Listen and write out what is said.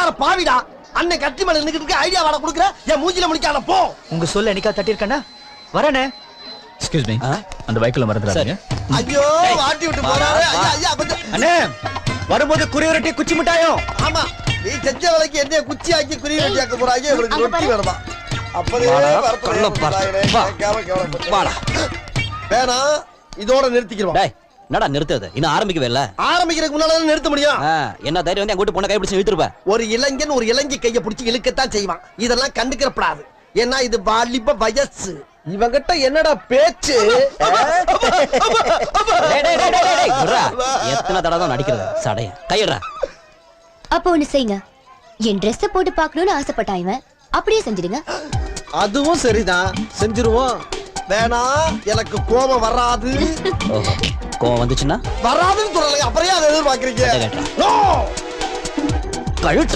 கொலகார பாவிடா. அண்ணன் கட்டி மேல நின்னுக்கிட்டு ஐடியா வாட குடுக்குற. என் மூஞ்சில முடிக்காத போ. உங்க சொல்ல என்னைக்கா தட்டி இருக்கேன்னா வரேனே. எக்ஸ்கியூஸ் மீ, அந்த பைக்ல மறந்துடாதீங்க. ஐயோ வாட்டி விட்டு போறாரு. ஐயா ஐயா கொஞ்சம் அண்ணே வரும்போது குறிவரட்டி குச்சி மிட்டாயும். ஆமா, நீ செஞ்ச வேலைக்கு என்ன குச்சி ஆக்கி குறி வெட்டி ஆக்க போறாங்க. இவருக்கு ரொட்டி வேணுமா? அப்பதே வேணா இதோட நிறுத்திக்கிறோம். என்னடா நிறுத்துறது? இன்னும் ஆரம்பிக்கவே இல்ல. ஆரம்பிக்கிறதுக்கு முன்னால நிறுத்த முடியும். என்ன தைரியம் வந்து என் பொண்ணை கைப்பிடிச்சு இழுத்துருப்ப? ஒரு இளைஞன் ஒரு இளைஞ கைய பிடிச்சி இழுக்கத்தான் செய்வான். இதெல்லாம் கண்டுக்கிறப்படாது. ஏன்னா இது வாலிப வயசு. இவங்கிட்ட என்னடா பேச்சு? எத்தனை தடவை தான் நடிக்கிறது? சடைய கையிடுறா. அப்போ ஒண்ணு செய்யுங்க, என் ட்ரெஸ் போட்டு பாக்கணும்னு ஆசைப்பட்டான் இவன், அப்படியே செஞ்சிடுங்க. அதுவும் சரிதான், செஞ்சிருவோம். வேணா எனக்கு கோபம் வராது. கோவம் வந்துச்சுன்னா வராதுன்னு சொல்லலை. அப்புறம் அதை எதிர்பார்க்கறீங்க? கழுட்டு